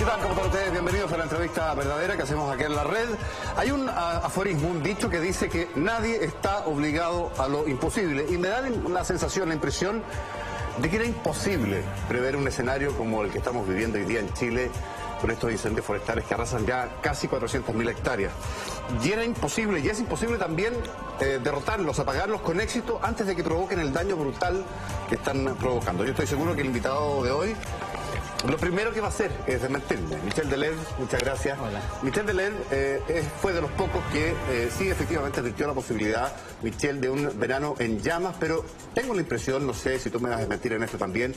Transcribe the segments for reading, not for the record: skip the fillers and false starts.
¿Qué tal? ¿Cómo están ustedes? Bienvenidos a la entrevista verdadera que hacemos aquí en la red. Hay un aforismo, un dicho que dice que nadie está obligado a lo imposible. Y me da la sensación, la impresión de que era imposible prever un escenario como el que estamos viviendo hoy día en Chile con estos incendios forestales que arrasan ya casi 400.000 hectáreas. Y era imposible, y es imposible también derrotarlos, apagarlos con éxito antes de que provoquen el daño brutal que están provocando. Yo estoy seguro que el invitado de hoy lo primero que va a hacer es desmentirme. Michel Deleuze, muchas gracias. Hola. Michel Deleuze fue de los pocos que sí efectivamente advirtió la posibilidad, Michel, de un verano en llamas, pero tengo la impresión, no sé si tú me vas a desmentir en esto también,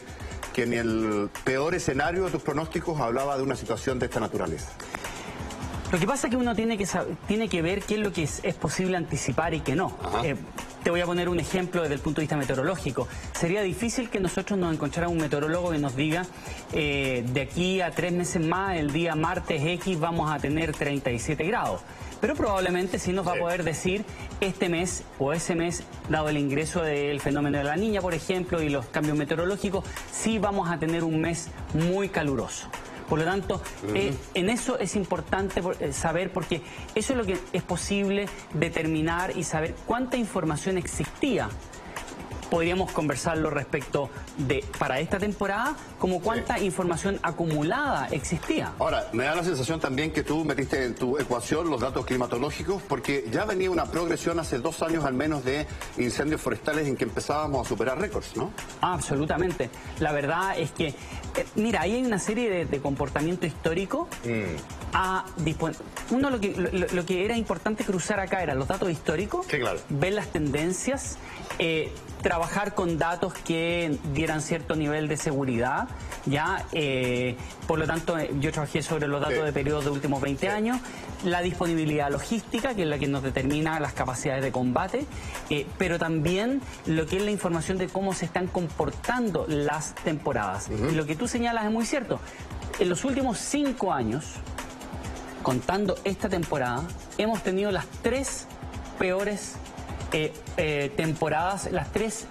que en el peor escenario de tus pronósticos hablaba de una situación de esta naturaleza. Lo que pasa es que uno tiene que ver qué es lo que es posible anticipar y qué no. Te voy a poner un ejemplo desde el punto de vista meteorológico. Sería difícil que nosotros nos encontráramos un meteorólogo que nos diga de aquí a 3 meses más, el día martes X, vamos a tener 37 grados. Pero probablemente sí nos va a poder decir este mes o ese mes, dado el ingreso del fenómeno de la Niña, por ejemplo, y los cambios meteorológicos, sí vamos a tener un mes muy caluroso. Por lo tanto, en eso es importante saber, porque eso es lo que es posible determinar y saber cuánta información existía. Podríamos conversarlo respecto de, para esta temporada, como cuánta información acumulada existía. Ahora, me da la sensación también que tú metiste en tu ecuación los datos climatológicos, porque ya venía una progresión hace 2 años al menos de incendios forestales en que empezábamos a superar récords, ¿no? Absolutamente. La verdad es que, mira, ahí hay una serie de comportamiento histórico. Uno lo que era importante cruzar acá eran los datos históricos, sí, claro, ver las tendencias, trabajar con datos que dieran cierto nivel de seguridad, ¿ya? Por lo tanto, yo trabajé sobre los datos de periodos de últimos 20 años, la disponibilidad logística, que es la que nos determina las capacidades de combate, pero también lo que es la información de cómo se están comportando las temporadas. Y lo que tú señalas es muy cierto. En los últimos 5 años, contando esta temporada, hemos tenido las 3 peores temporadas, las 3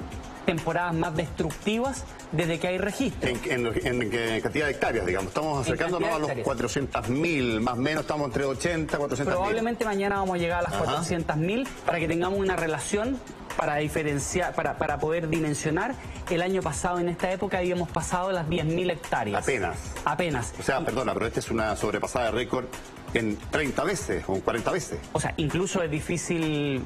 temporadas más destructivas desde que hay registro. En cantidad de hectáreas, digamos. Estamos acercándonos a los 400.000, más o menos estamos entre 80 y 400.000. Probablemente mañana vamos a llegar a las 400.000 para que tengamos una relación para diferenciar, para poder dimensionar. El año pasado en esta época habíamos pasado las 10.000 hectáreas. Apenas. O sea, perdona, pero esta es una sobrepasada de récord en 30 veces o 40 veces. O sea, incluso es difícil,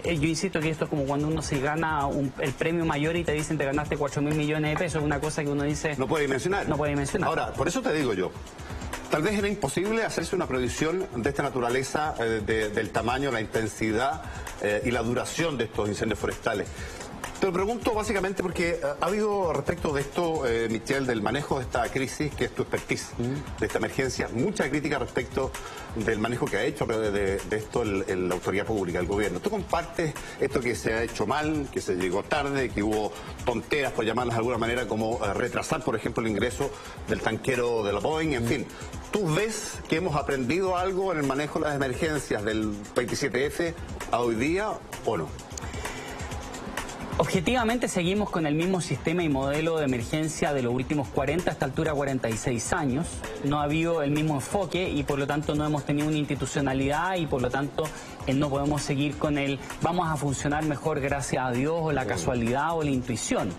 yo insisto que esto es como cuando uno se gana el premio mayor y te dicen te ganaste 4.000 millones de pesos, una cosa que uno dice... No puede dimensionar. No puede dimensionar. Ahora, por eso te digo yo, tal vez era imposible hacerse una predicción de esta naturaleza, del tamaño, la intensidad y la duración de estos incendios forestales. Te lo pregunto básicamente porque ha habido respecto de esto, Michel, del manejo de esta crisis, que es tu expertise, de esta emergencia, mucha crítica respecto del manejo que ha hecho de esto la autoridad pública, el gobierno. ¿Tú compartes esto que se ha hecho mal, que se llegó tarde, que hubo tonteras, por llamarlas de alguna manera, como retrasar, por ejemplo, el ingreso del tanquero de la Boeing, en fin? ¿Tú ves que hemos aprendido algo en el manejo de las emergencias del 27F a hoy día o no? Objetivamente seguimos con el mismo sistema y modelo de emergencia de los últimos 40, a esta altura 46 años. No ha habido el mismo enfoque y por lo tanto no hemos tenido una institucionalidad y por lo tanto no podemos seguir con el vamos a funcionar mejor gracias a Dios o la casualidad o la intuición.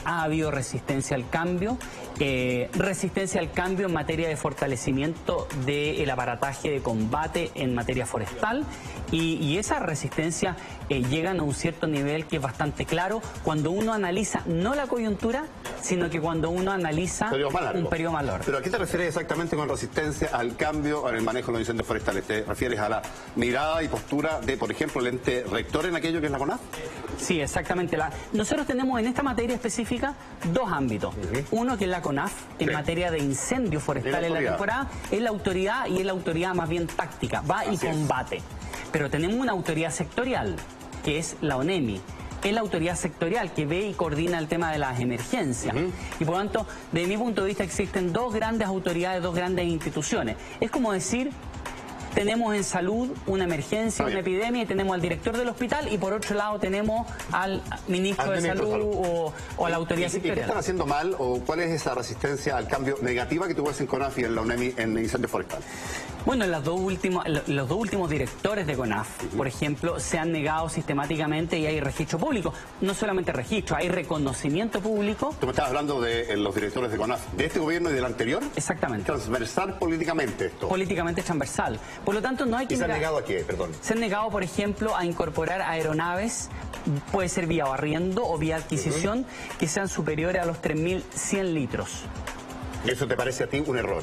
Ha habido resistencia al cambio en materia de fortalecimiento del aparataje de combate en materia forestal y esa resistencia llegan a un cierto nivel que es bastante claro cuando uno analiza no la coyuntura, sino que cuando uno analiza un periodo más largo. ¿Pero a qué te refieres exactamente con resistencia al cambio en el manejo de los incendios forestales? ¿Te refieres a la mirada y postura de, por ejemplo, el ente rector en aquello que es la CONAF? Sí, exactamente. Nosotros tenemos en esta materia específica 2 ámbitos. Uno que es la CONAF, en materia de incendios forestales en la temporada, es la autoridad y es la autoridad más bien táctica, va y combate. Pero tenemos una autoridad sectorial, que es la ONEMI. Es la autoridad sectorial que ve y coordina el tema de las emergencias. Y por lo tanto, desde mi punto de vista, existen 2 grandes autoridades, 2 grandes instituciones. Es como decir tenemos en salud una emergencia, una epidemia, y tenemos al director del hospital, y por otro lado tenemos al ministro de Salud o a la autoridad sectorial. ¿Y qué están haciendo mal o cuál es esa resistencia al cambio negativa que tuvo en CONAF y en la UNEMI en incendios forestales? Bueno, los dos últimos directores de CONAF, por ejemplo, se han negado sistemáticamente, y hay registro público. No solamente registro, hay reconocimiento público. Tú me estabas hablando de los directores de CONAF, ¿de este gobierno y del anterior? Exactamente. Transversal políticamente esto. Políticamente transversal. Por lo tanto, no hay que... ¿Y se han negado a qué? Perdón. Se han negado, por ejemplo, a incorporar aeronaves, puede ser vía arriendo o vía adquisición, que sean superiores a los 3.100 litros. ¿Eso te parece a ti un error?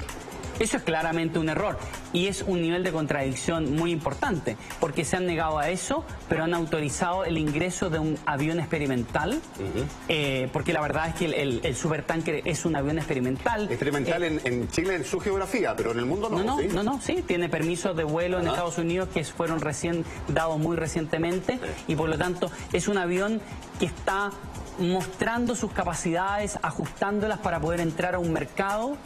Eso es claramente un error, y es un nivel de contradicción muy importante, porque se han negado a eso, pero han autorizado el ingreso de un avión experimental, porque la verdad es que el supertanker es un avión experimental. Experimental en Chile, en su geografía, pero en el mundo no. Sí, tiene permisos de vuelo en Estados Unidos que fueron recién dados muy recientemente, y por lo tanto es un avión que está mostrando sus capacidades, ajustándolas para poder entrar a un mercado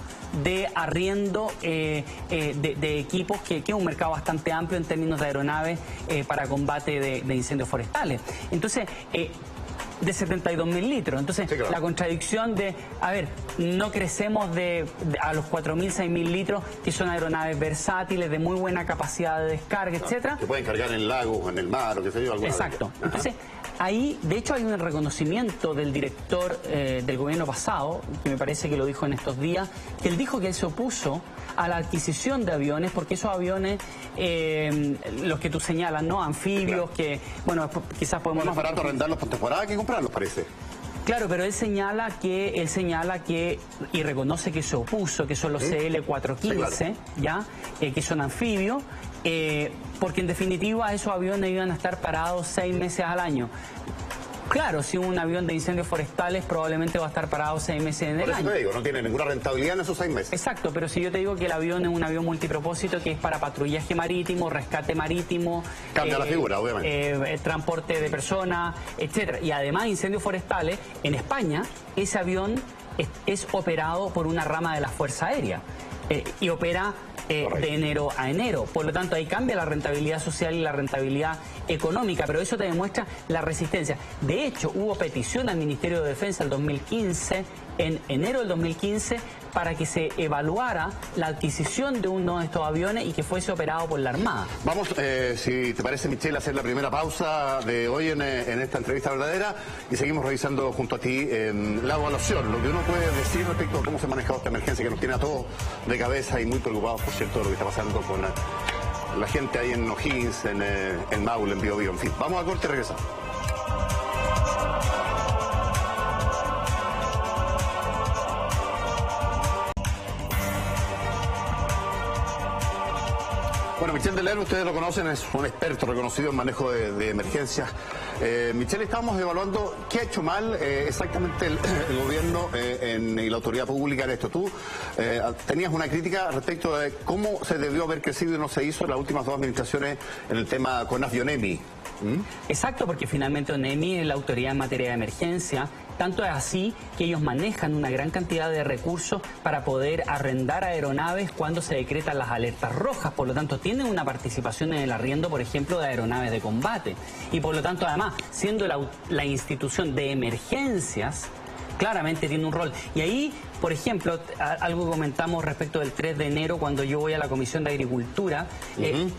de arriendo de equipos, que es un mercado bastante amplio en términos de aeronaves para combate de incendios forestales. Entonces, de 72.000 litros. Entonces, sí, claro, la contradicción de, a ver, no crecemos a los 4.000, 6.000 litros, que son aeronaves versátiles, de muy buena capacidad de descarga, etcétera. Que pueden cargar en lagos, en el mar, o qué sé yo. Exacto. Entonces, ahí, de hecho, hay un reconocimiento del director del gobierno pasado, que me parece que lo dijo en estos días, que él dijo que él se opuso a la adquisición de aviones, porque esos aviones, los que tú señalas, ¿no? Anfibios, claro, que, bueno, quizás podemos... Es más barato arrendarlos por temporada que comprarlos, parece. Claro, pero él señala que y reconoce que se opuso, que son los CL-415, sí, claro, ¿ya? Que son anfibios, porque en definitiva esos aviones iban a estar parados 6 meses al año. Claro, si un avión de incendios forestales probablemente va a estar parado 6 meses en el año. Por eso te digo, no tiene ninguna rentabilidad en esos 6 meses. Exacto, pero si yo te digo que el avión es un avión multipropósito, que es para patrullaje marítimo, rescate marítimo... Cambia la figura, obviamente. Transporte de personas, etcétera. Y además, incendios forestales, en España, ese avión es operado por una rama de la Fuerza Aérea. Y opera de enero a enero. Por lo tanto, ahí cambia la rentabilidad social y la rentabilidad económica, pero eso te demuestra la resistencia. De hecho, hubo petición al Ministerio de Defensa el 2015, en enero del 2015, para que se evaluara la adquisición de uno de estos aviones y que fuese operado por la Armada. Vamos, si te parece, Michelle, a hacer la primera pausa de hoy en esta entrevista verdadera, y seguimos revisando junto a ti la evaluación, lo que uno puede decir respecto a cómo se ha manejado esta emergencia, que nos tiene a todos de cabeza y muy preocupados, por cierto, de lo que está pasando con la gente ahí en O'Higgins, en Maule, en Biobío, en fin. Vamos a corte y regresamos. Bueno, Michel Delerme, ustedes lo conocen, es un experto reconocido en manejo de emergencias. Michel, estábamos evaluando qué ha hecho mal exactamente el gobierno y la autoridad pública en esto. Tú tenías una crítica respecto de cómo se debió haber crecido y no se hizo en las últimas 2 administraciones en el tema CONAF y ONEMI. Exacto, porque finalmente ONEMI es la autoridad en materia de emergencia. Tanto es así que ellos manejan una gran cantidad de recursos para poder arrendar aeronaves cuando se decretan las alertas rojas. Por lo tanto, tienen una participación en el arriendo, por ejemplo, de aeronaves de combate. Y por lo tanto, además, siendo la institución de emergencias, claramente tiene un rol. Y ahí, por ejemplo, algo que comentamos respecto del 3 de enero, cuando yo voy a la Comisión de Agricultura,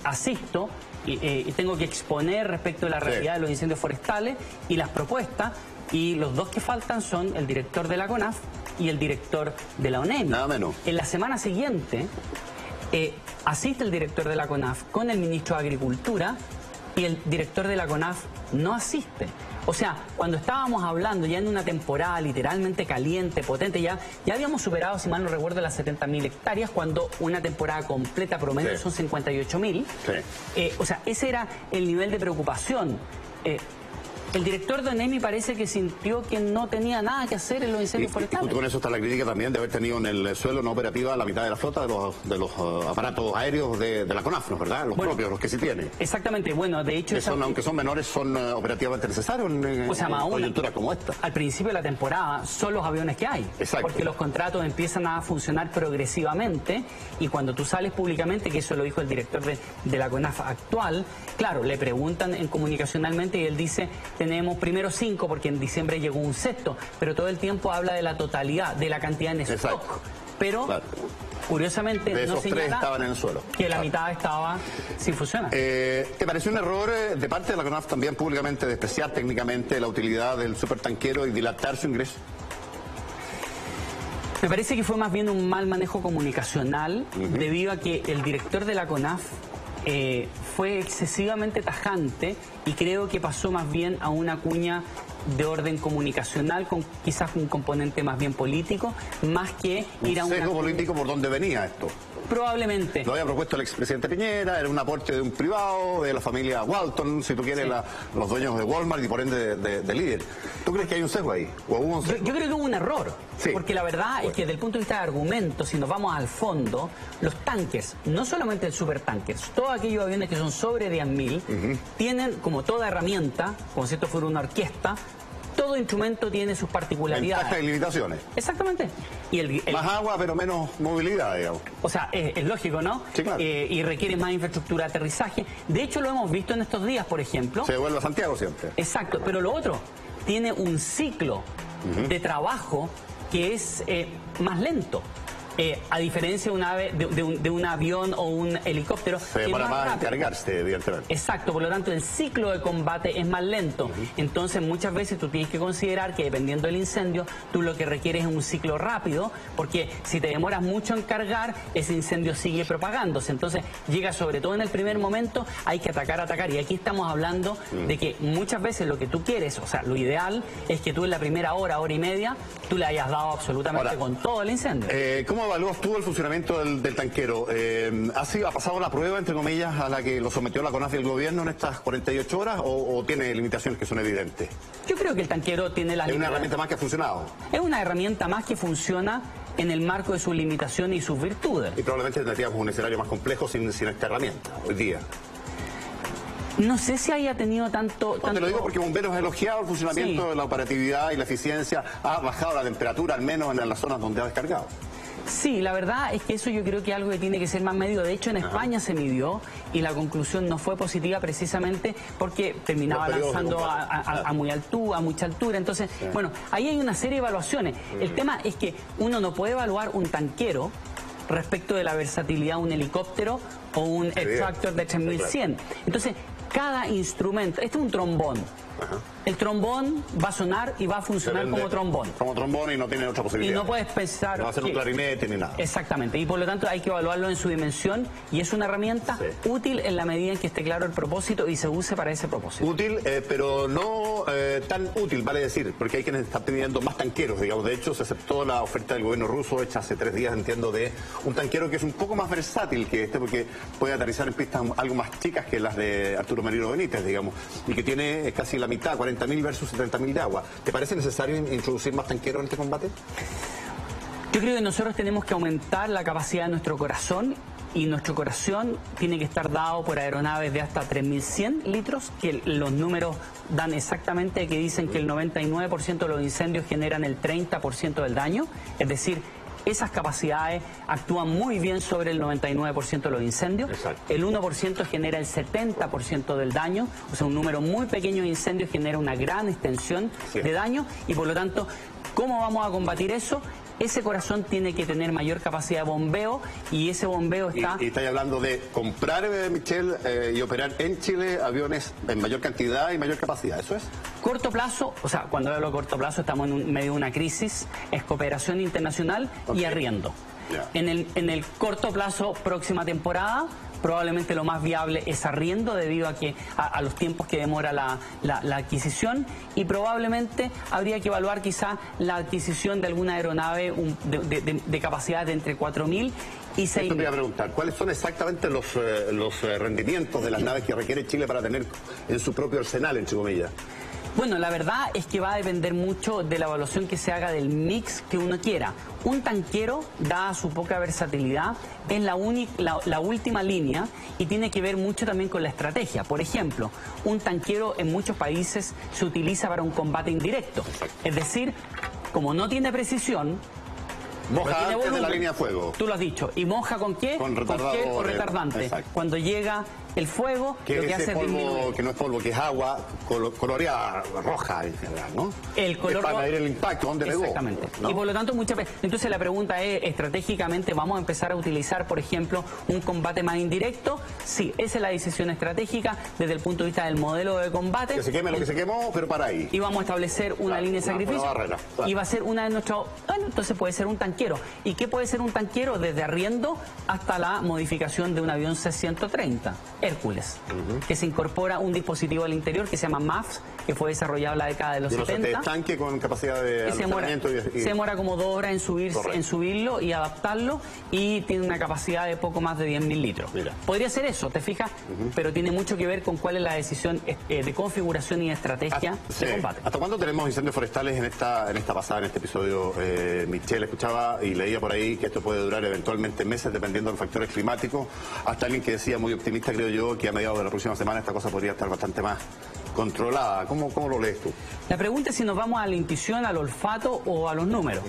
asisto y tengo que exponer respecto de la realidad de los incendios forestales y las propuestas. Y los dos que faltan son el director de la CONAF y el director de la ONEMI. Nada menos. En la semana siguiente asiste el director de la CONAF con el ministro de Agricultura y el director de la CONAF no asiste. O sea, cuando estábamos hablando ya en una temporada literalmente caliente, potente, ya habíamos superado, si mal no recuerdo, las 70.000 hectáreas, cuando una temporada completa promedio son 58.000. O sea, ese era el nivel de preocupación. El director de ONEMI parece que sintió que no tenía nada que hacer en los incendios forestales. Y con eso está la crítica también de haber tenido en el suelo no operativa la mitad de la flota de los aparatos aéreos de la CONAF, ¿no? ¿Verdad? Los propios, los que sí tiene. Exactamente, bueno, de hecho... Aunque son menores, son operativamente necesarios en coyunturas como esta. Al principio de la temporada son los aviones que hay. Exacto. Porque los contratos empiezan a funcionar progresivamente y cuando tú sales públicamente, que eso lo dijo el director de la CONAF actual, claro, le preguntan comunicacionalmente y él dice... Tenemos primero 5 porque en diciembre llegó un sexto, pero todo el tiempo habla de la totalidad, de la cantidad en stock. Pero, claro, curiosamente, de esos no señala 3 estaban en el suelo. Que la mitad estaba sin funcionar. ¿Te pareció un error de parte de la CONAF también públicamente despreciar técnicamente la utilidad del supertanquero y dilatar su ingreso? Me parece que fue más bien un mal manejo comunicacional debido a que el director de la CONAF fue excesivamente tajante y creo que pasó más bien a una cuña de orden comunicacional con quizás un componente más bien político, más que ir a un sesgo político por donde venía esto. Probablemente. Lo había propuesto el expresidente Piñera, era un aporte de un privado, de la familia Walton, si tú quieres, sí, los dueños de Walmart y por ende de Líder. ¿Tú crees que hay un sesgo ahí? ¿O hubo un sesgo? Yo creo que hubo un error, sí, porque la verdad es que desde el punto de vista de argumentos, si nos vamos al fondo, los tanques, no solamente el supertankers, todos aquellos aviones que son sobre 10.000, tienen como toda herramienta, como si esto fuera una orquesta, todo instrumento tiene sus particularidades. Ventajas y limitaciones. Exactamente. Y más agua, pero menos movilidad, digamos. O sea, es lógico, ¿no? Sí, claro. Y requiere más infraestructura de aterrizaje. De hecho, lo hemos visto en estos días, por ejemplo. Se devuelve a Santiago siempre. Exacto, pero lo otro, tiene un ciclo de trabajo que es más lento. A diferencia de un avión o un helicóptero. Se demora más en cargarse, evidentemente. Exacto, por lo tanto el ciclo de combate es más lento. Entonces muchas veces tú tienes que considerar que dependiendo del incendio, tú lo que requieres es un ciclo rápido, porque si te demoras mucho en cargar, ese incendio sigue propagándose. Entonces llega sobre todo en el primer momento, hay que atacar. Y aquí estamos hablando de que muchas veces lo que tú quieres, o sea, lo ideal es que tú en la primera hora y media, tú le hayas dado absolutamente con todo el incendio. ¿Cómo evalúas tú el funcionamiento del tanquero? ¿Ha pasado la prueba, entre comillas, a la que lo sometió la CONAF y el gobierno en estas 48 horas o tiene limitaciones que son evidentes? Yo creo que el tanquero tiene las limitaciones. ¿Es una herramienta más que ha funcionado? Es una herramienta más que funciona en el marco de sus limitaciones y sus virtudes. Y probablemente tendríamos un escenario más complejo sin esta herramienta hoy día. No sé si haya tenido tanto... Te lo digo porque Bomberos ha elogiado el funcionamiento de la operatividad y la eficiencia, ha bajado la temperatura, al menos en las zonas donde ha descargado. Sí, la verdad es que eso yo creo que es algo que tiene que ser más medido. De hecho, en España se midió y la conclusión no fue positiva precisamente porque terminaba lanzando a mucha altura. Entonces, bueno, ahí hay una serie de evaluaciones. El tema es que uno no puede evaluar un tanquero respecto de la versatilidad de un helicóptero o un X-Factor de 3100. Entonces, cada instrumento, este es un trombón. El trombón va a sonar y va a funcionar como trombón. Como trombón y no tiene otra posibilidad. Y no puedes pensar... No va a ser un clarinete ni nada. Exactamente. Y por lo tanto hay que evaluarlo en su dimensión y es una herramienta útil en la medida en que esté claro el propósito y se use para ese propósito. Útil, pero no tan útil, vale decir, porque hay quienes están pidiendo más tanqueros, digamos. De hecho, se aceptó la oferta del gobierno ruso hecha hace 3 días, entiendo, de un tanquero que es un poco más versátil que este, porque puede aterrizar en pistas algo más chicas que las de Arturo Merino Benítez, digamos, y que tiene casi la mitad, 40.000 versus 70.000 de agua. ¿Te parece necesario introducir más tanqueros en este combate? Yo creo que nosotros tenemos que aumentar la capacidad de nuestro corazón y nuestro corazón tiene que estar dado por aeronaves de hasta 3.100 litros, que los números dan exactamente que dicen que el 99% de los incendios generan el 30% del daño, es decir, esas capacidades actúan muy bien sobre el 99% de los incendios. Exacto. El 1% genera el 70% del daño, o sea, un número muy pequeño de incendios genera una gran extensión de daño y por lo tanto, ¿cómo vamos a combatir eso? Ese corazón tiene que tener mayor capacidad de bombeo y ese bombeo está... Y estáis hablando de comprar, Michelle, y operar en Chile aviones en mayor cantidad y mayor capacidad, ¿eso es? Corto plazo, o sea, cuando hablo de corto plazo estamos en medio de una crisis, es cooperación internacional y arriendo. En el corto plazo, próxima temporada, probablemente lo más viable es arriendo debido a los tiempos que demora la adquisición y probablemente habría que evaluar quizá la adquisición de alguna aeronave de capacidad de entre 4.000 y 6.000. Esto te voy a preguntar, ¿cuáles son exactamente los rendimientos de las naves que requiere Chile para tener en su propio arsenal, entre comillas? Bueno, la verdad es que va a depender mucho de la evaluación que se haga del mix que uno quiera. Un tanquero, dada su poca versatilidad, es la última línea y tiene que ver mucho también con la estrategia. Por ejemplo, un tanquero en muchos países se utiliza para un combate indirecto. Es decir, como no tiene precisión, moja antes volumen, de la línea de fuego. Tú lo has dicho. ¿Y moja con qué? Con retardador, con retardante. Exacto. Cuando llega el fuego, que lo que ese hace es polvo, disminuir. que no es polvo, que es agua, coloreada roja en general, ¿no? El color es para medir el impacto, ¿dónde pegó? Exactamente. ¿No? Y por lo tanto, muchas veces. Entonces la pregunta es, estratégicamente, ¿vamos a empezar a utilizar, por ejemplo, un combate más indirecto? Sí, esa es la decisión estratégica desde el punto de vista del modelo de combate. Que se queme lo que se quemó, pero para ahí. Y vamos a establecer una línea de sacrificio. Barrera, claro. Y va a ser una de nuestros... Bueno, entonces puede ser un tanquero. ¿Y qué puede ser un tanquero? Desde arriendo hasta la modificación de un avión C-130, Hércules, que se incorpora un dispositivo al interior que se llama MAFS, que fue desarrollado en la década de los 70. Tanque con capacidad de almacenamiento se demora como 2 horas en subirlo y adaptarlo, y tiene una capacidad de poco más de 10.000 litros. Mira. Podría ser eso, ¿te fijas? Pero tiene mucho que ver con cuál es la decisión de configuración y de estrategia de combate. ¿Hasta cuándo tenemos incendios forestales en esta pasada, en este episodio? Michelle, escuchaba y leía por ahí que esto puede durar eventualmente meses dependiendo de los factores climáticos. Hasta alguien que decía, muy optimista creo yo, que a mediados de la próxima semana esta cosa podría estar bastante más controlada. ¿Cómo lo lees tú? La pregunta es si nos vamos a la intuición, al olfato o a los números.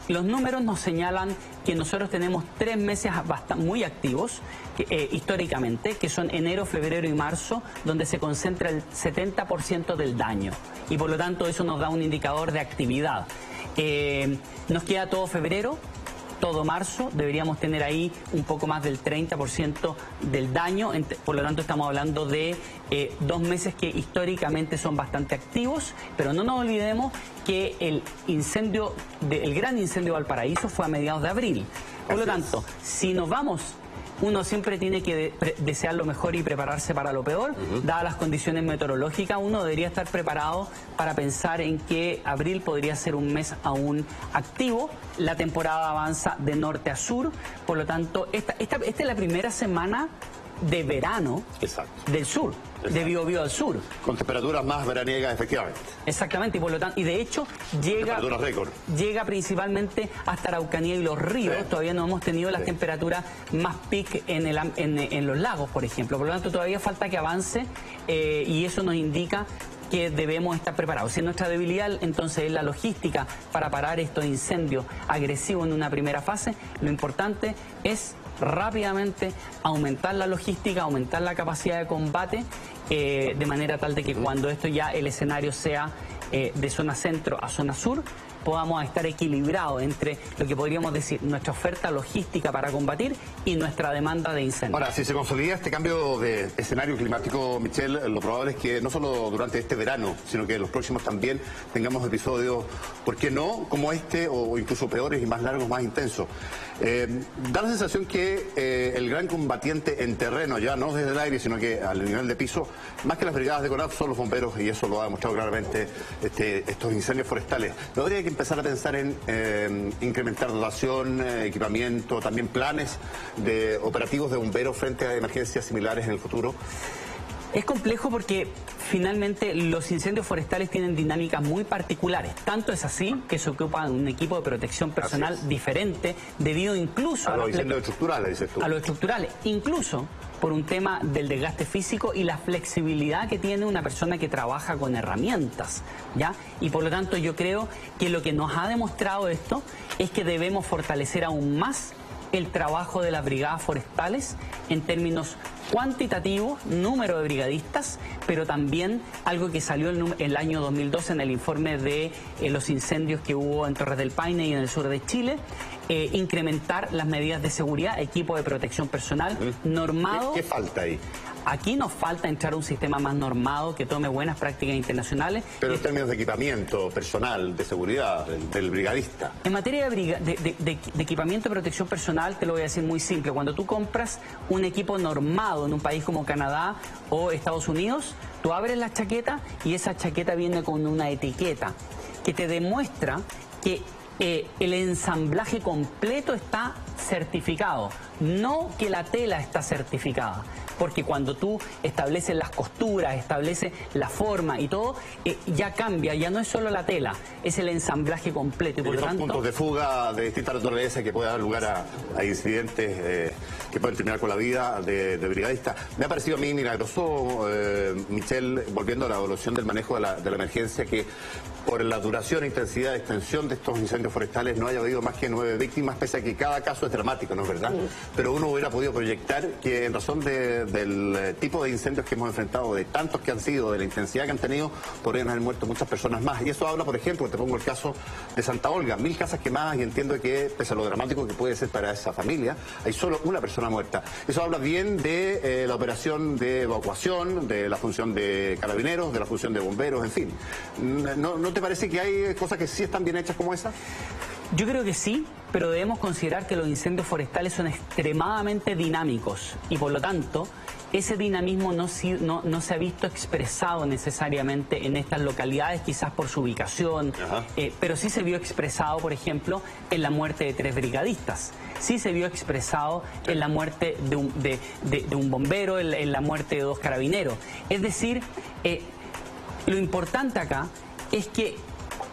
Los números nos señalan que nosotros tenemos 3 meses muy activos, históricamente, que son enero, febrero y marzo, donde se concentra el 70% del daño. Y por lo tanto eso nos da un indicador de actividad. Nos queda todo febrero, todo marzo, deberíamos tener ahí un poco más del 30% del daño, por lo tanto estamos hablando de 2 meses que históricamente son bastante activos, pero no nos olvidemos que el gran incendio de Valparaíso fue a mediados de abril. Por lo tanto, si nos vamos... Uno siempre tiene que desear lo mejor y prepararse para lo peor. Dadas las condiciones meteorológicas, uno debería estar preparado para pensar en que abril podría ser un mes aún activo. La temporada avanza de norte a sur, por lo tanto, esta es la primera semana de verano del sur, de Biobío al sur. Con temperaturas más veraniegas, efectivamente. Exactamente, y por lo tanto, y de hecho llega principalmente hasta Araucanía y los ríos. Sí. Todavía no hemos tenido las temperaturas más peak en los lagos, por ejemplo. Por lo tanto, todavía falta que avance y eso nos indica que debemos estar preparados. Si nuestra debilidad entonces es la logística para parar estos incendios agresivos en una primera fase, lo importante es rápidamente aumentar la logística, aumentar la capacidad de combate, de manera tal de que cuando esto ya el escenario sea de zona centro a zona sur, podamos estar equilibrados entre lo que podríamos decir nuestra oferta logística para combatir y nuestra demanda de incendios. Ahora, si se consolida este cambio de escenario climático, Michelle, lo probable es que no solo durante este verano, sino que en los próximos también tengamos episodios, ¿por qué no?, como este, o incluso peores y más largos, más intensos. Da la sensación que el gran combatiente en terreno, ya no desde el aire, sino que al nivel de piso, más que las brigadas de CONAF, son los bomberos, y eso lo ha demostrado claramente estos incendios forestales. ¿No habría que empezar a pensar en incrementar dotación, equipamiento, también planes de operativos de bomberos frente a emergencias similares en el futuro? Es complejo porque finalmente los incendios forestales tienen dinámicas muy particulares. Tanto es así que se ocupa un equipo de protección personal diferente, debido incluso a los incendios estructurales, dices tú. A los estructurales, incluso por un tema del desgaste físico y la flexibilidad que tiene una persona que trabaja con herramientas, ¿ya? Y por lo tanto yo creo que lo que nos ha demostrado esto es que debemos fortalecer aún más el trabajo de las brigadas forestales en términos cuantitativos, número de brigadistas, pero también algo que salió el año 2012 en el informe de los incendios que hubo en Torres del Paine y en el sur de Chile, incrementar las medidas de seguridad, equipo de protección personal normado. ¿Qué falta ahí? Aquí nos falta entrar a un sistema más normado que tome buenas prácticas internacionales. Pero en términos de equipamiento personal, de seguridad, del brigadista. En materia de equipamiento de protección personal, te lo voy a decir muy simple. Cuando tú compras un equipo normado en un país como Canadá o Estados Unidos, tú abres la chaqueta y esa chaqueta viene con una etiqueta que te demuestra que el ensamblaje completo está certificado, no que la tela está certificada. porque cuando tú estableces las costuras, estableces la forma y todo, ya cambia, ya no es solo la tela, es el ensamblaje completo. Y por lo tanto, puntos de fuga de distinta naturaleza que puede dar lugar a incidentes que pueden terminar con la vida de brigadistas. Me ha parecido a mí milagroso, Michelle, volviendo a la evolución del manejo de la emergencia, que por la duración, intensidad, extensión de estos incendios forestales no haya habido más que 9 víctimas, pese a que cada caso es dramático, ¿no es verdad? Pero uno hubiera podido proyectar que en razón del tipo de incendios que hemos enfrentado, de tantos que han sido, de la intensidad que han tenido, podrían haber muerto muchas personas más. Y eso habla, por ejemplo, te pongo el caso de Santa Olga, 1000 casas quemadas, y entiendo que, pese a lo dramático que puede ser para esa familia, hay solo una persona muerta. Eso habla bien de la operación de evacuación, de la función de carabineros, de la función de bomberos, en fin. ¿No te parece que hay cosas que sí están bien hechas como esa? Yo creo que sí, pero debemos considerar que los incendios forestales son extremadamente dinámicos y por lo tanto ese dinamismo no se ha visto expresado necesariamente en estas localidades, quizás por su ubicación, pero sí se vio expresado, por ejemplo, en la muerte de 3 brigadistas. Sí se vio expresado en la muerte de un bombero, en la muerte de 2 carabineros. Es decir, lo importante acá es que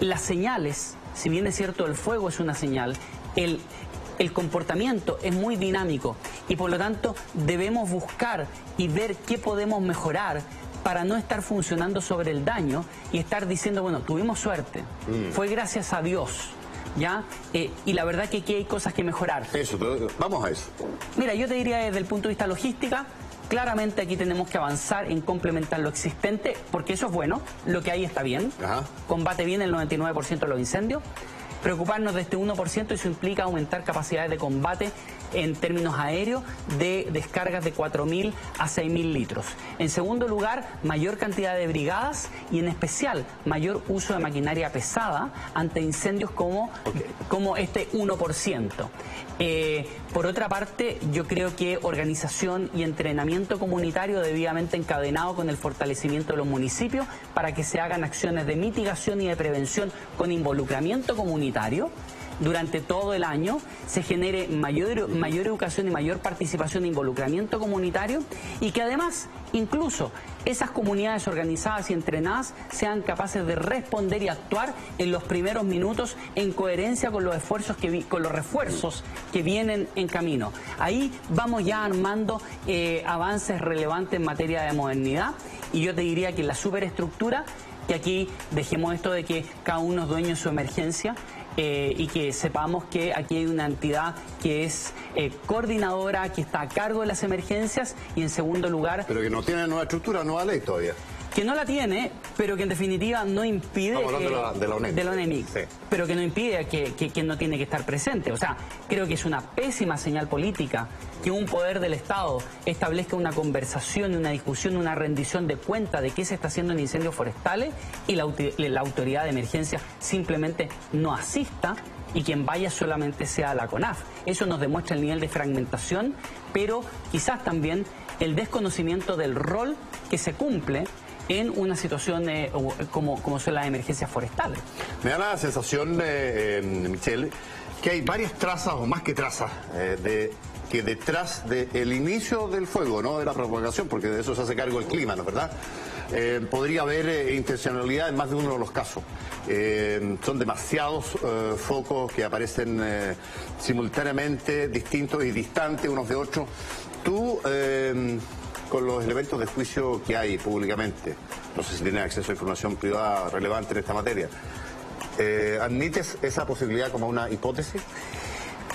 las señales, si bien es cierto el fuego es una señal, el comportamiento es muy dinámico y por lo tanto debemos buscar y ver qué podemos mejorar para no estar funcionando sobre el daño y estar diciendo, bueno, tuvimos suerte, fue gracias a Dios, ¿ya? Y la verdad que aquí hay cosas que mejorar. Eso, pero vamos a eso. Mira, yo te diría desde el punto de vista logística, claramente aquí tenemos que avanzar en complementar lo existente, porque eso es bueno, lo que hay está bien, combate bien el 99% de los incendios. Preocuparnos de este 1%, eso implica aumentar capacidades de combate en términos aéreos de descargas de 4.000 a 6.000 litros. En segundo lugar, mayor cantidad de brigadas y en especial mayor uso de maquinaria pesada ante incendios como este 1%. Por otra parte, yo creo que organización y entrenamiento comunitario debidamente encadenado con el fortalecimiento de los municipios para que se hagan acciones de mitigación y de prevención con involucramiento comunitario durante todo el año, se genere mayor educación y mayor participación e involucramiento comunitario y que además incluso esas comunidades organizadas y entrenadas sean capaces de responder y actuar en los primeros minutos en coherencia con los esfuerzos con los refuerzos que vienen en camino. Ahí vamos ya armando avances relevantes en materia de modernidad y yo te diría que la superestructura, que aquí dejemos esto de que cada uno es dueño de su emergencia, y que sepamos que aquí hay una entidad que es coordinadora, que está a cargo de las emergencias y en segundo lugar... Pero que no tiene nueva estructura, nueva ley todavía. Que no la tiene, pero que en definitiva no impide... Estamos hablando de la ONEMIC. Sí. Pero que no impide que no tiene que estar presente. O sea, creo que es una pésima señal política que un poder del Estado establezca una conversación, una discusión, una rendición de cuenta de qué se está haciendo en incendios forestales y la autoridad de emergencia simplemente no asista y quien vaya solamente sea la CONAF. Eso nos demuestra el nivel de fragmentación, pero quizás también el desconocimiento del rol que se cumple en una situación como son las emergencias forestales. Me da la sensación, Michelle, que hay varias trazas, o más que trazas, que detrás del inicio del fuego, no de la propagación, porque de eso se hace cargo el clima, ¿no es verdad? Podría haber intencionalidad en más de uno de los casos. Son demasiados focos que aparecen simultáneamente, distintos y distantes unos de otros. Tú, con los elementos de juicio que hay públicamente, no sé si tienes acceso a información privada relevante en esta materia, ¿admites esa posibilidad como una hipótesis?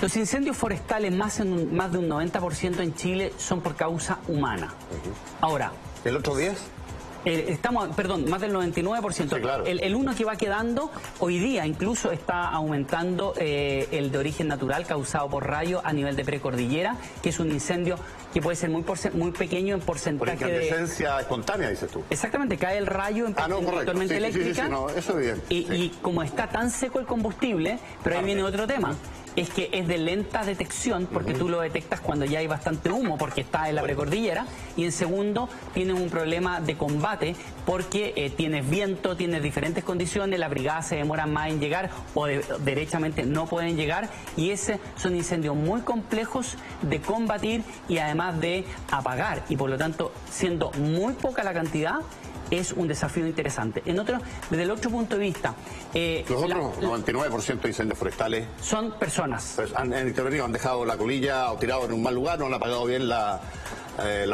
Los incendios forestales, más de un 90% en Chile, son por causa humana. Ahora... ¿El otro 10? Más del 99%. Sí, claro. El uno que va quedando, hoy día incluso está aumentando el de origen natural causado por rayo a nivel de precordillera, que es un incendio que puede ser muy pequeño en porcentaje por incandescencia espontánea, dices tú. Exactamente, cae el rayo en tormenta eléctrica. Sí, no, eso es evidente. Y como está tan seco el combustible, pero ahí viene otro tema. es que es de lenta detección, porque tú lo detectas cuando ya hay bastante humo, porque está en la precordillera, y en segundo, tienes un problema de combate, porque tienes viento, tienes diferentes condiciones, las brigadas se demoran más en llegar, o derechamente no pueden llegar, y ese son incendios muy complejos de combatir y además de apagar, y por lo tanto, siendo muy poca la cantidad, es un desafío interesante. Desde el otro punto de vista... los otros 99% de incendios forestales... son personas. Pues han intervenido, han dejado la colilla o tirado en un mal lugar, no han apagado bien la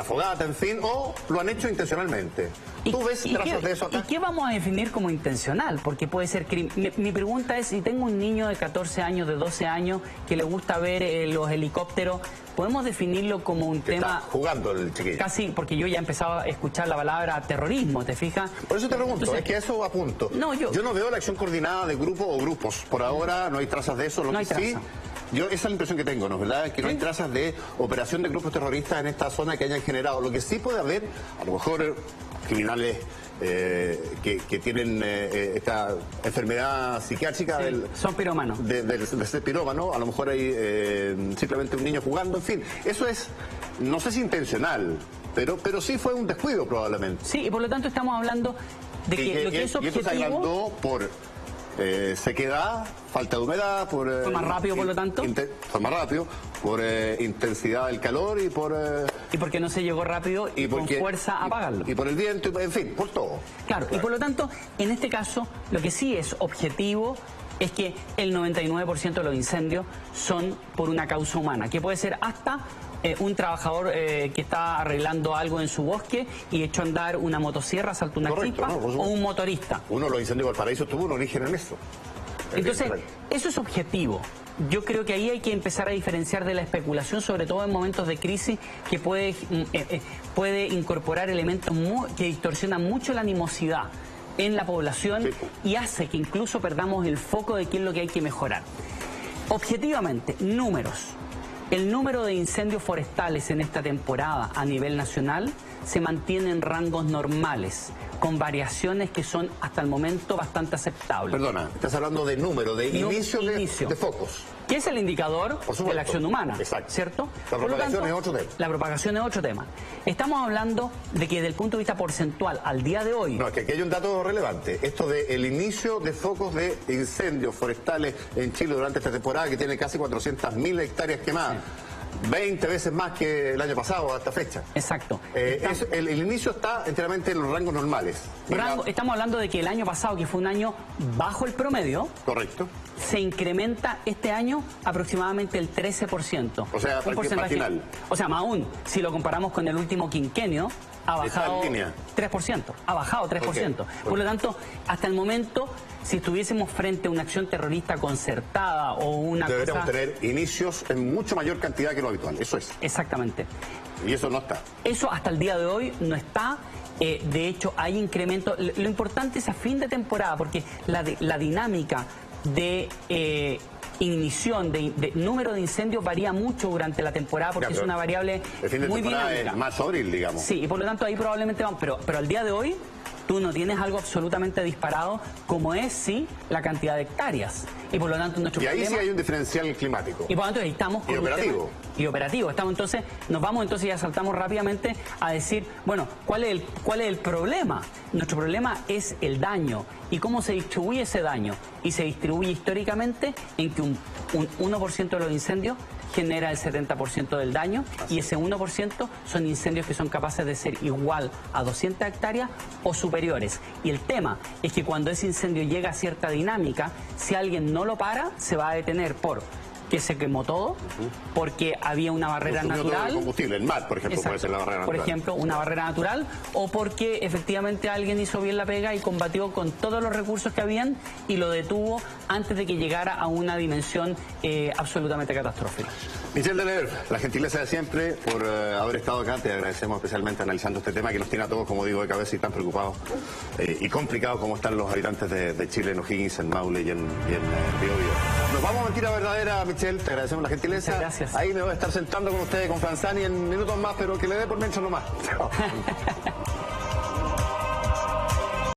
fogata, en fin, o lo han hecho intencionalmente. ¿Tú ves trazos de eso acá? ¿Y qué vamos a definir como intencional? Porque puede ser mi pregunta es, si tengo un niño de 14 años, de 12 años, que le gusta ver los helicópteros, ¿podemos definirlo como un tema... Está jugando el chiquillo. Casi, porque yo ya he empezado a escuchar la palabra terrorismo, ¿te fijas? Por eso te pregunto, entonces, es que eso apunto. No, yo no veo la acción coordinada de grupo o grupos. Por ahora no hay trazas de eso. Lo no que hay traza. sí... esa es la impresión que tengo, ¿no? ¿Verdad? Que no hay trazas de operación de grupos terroristas en esta zona que hayan generado. Lo que sí puede haber, a lo mejor criminales que tienen esta enfermedad psiquiátrica son pirómanos. De ser pirómano, a lo mejor hay simplemente un niño jugando, en fin. Eso es, no sé si intencional, pero sí fue un descuido probablemente. Sí, y por lo tanto estamos hablando de que lo que es objetivo... Y esto se agrandó por... sequedad, falta de humedad, fue más rápido, por lo tanto. Fue más rápido, por intensidad del calor y por... y porque no se llegó rápido y con fuerza a apagarlo. Y por el viento, en fin, por todo. Claro, y por lo tanto, en este caso, lo que sí es objetivo es que el 99% de los incendios son por una causa humana, que puede ser hasta... un trabajador que está arreglando algo en su bosque y echó a andar una motosierra, saltó una chispa, o un motorista. Los incendios de Valparaíso tuvo un origen en eso. Entonces, eso es objetivo. Yo creo que ahí hay que empezar a diferenciar de la especulación, sobre todo en momentos de crisis, que puede incorporar elementos que distorsionan mucho la animosidad en la población y hace que incluso perdamos el foco de qué es lo que hay que mejorar. Objetivamente, números. El número de incendios forestales en esta temporada a nivel nacional se mantiene en rangos normales, con variaciones que son hasta el momento bastante aceptables. Perdona, estás hablando de número, de inicio de focos. Que es el indicador de la acción humana, ¿cierto? La propagación es otro tema. La propagación es otro tema. Estamos hablando de que desde el punto de vista porcentual, al día de hoy... No, es que aquí hay un dato relevante. Esto de el inicio de focos de incendios forestales en Chile durante esta temporada, que tiene casi 400.000 hectáreas quemadas. Sí. 20 veces más que el año pasado a esta fecha. Exacto. El inicio está enteramente en los rangos normales. Estamos hablando de que el año pasado, que fue un año bajo el promedio, correcto, se incrementa este año aproximadamente el 13%. O sea, un porcentaje marginal. O sea, más aún, si lo comparamos con el último quinquenio, ha bajado 3%. Ha bajado 3%. Okay. Por lo tanto, hasta el momento, si estuviésemos frente a una acción terrorista concertada o una deberíamos tener inicios en mucho mayor cantidad que lo habitual, eso es. Exactamente. Y eso no está. Eso hasta el día de hoy no está. De hecho, hay incremento. Lo importante es a fin de temporada, porque la dinámica de ignición, de número de incendios varía mucho durante la temporada, porque es una variable muy dinámica. Es más abril, digamos. Sí, y por lo tanto ahí probablemente vamos, pero al día de hoy tú no tienes algo absolutamente disparado como es, sí, la cantidad de hectáreas. Y por lo tanto nuestro problema... ahí sí hay un diferencial climático. Y por lo tanto ahí estamos con y operativo. Nos vamos entonces, ya saltamos rápidamente a decir, bueno, ¿cuál es el problema? Nuestro problema es el daño. ¿Y cómo se distribuye ese daño? Y se distribuye históricamente en que un 1% de los incendios genera el 70% del daño, y ese 1% son incendios que son capaces de ser igual a 200 hectáreas o superiores. Y el tema es que cuando ese incendio llega a cierta dinámica, si alguien no lo para, se va a detener por que se quemó todo, porque había una barrera natural. Combustible, el mar, por ejemplo, puede ser la barrera natural. Por ejemplo, una barrera natural, o porque efectivamente alguien hizo bien la pega y combatió con todos los recursos que habían y lo detuvo antes de que llegara a una dimensión absolutamente catastrófica. Michel Deleuze, la gentileza de siempre por haber estado acá. Te agradecemos especialmente analizando este tema que nos tiene a todos, como digo, de cabeza y tan preocupados y complicados como están los habitantes de Chile, en O'Higgins, en Maule y en Biobío. Nos vamos a mentira verdadera, Michel. Te agradecemos la gentileza. Muchas gracias. Ahí me voy a estar sentando con ustedes, con Franzani, en minutos más, pero que le dé por menso nomás.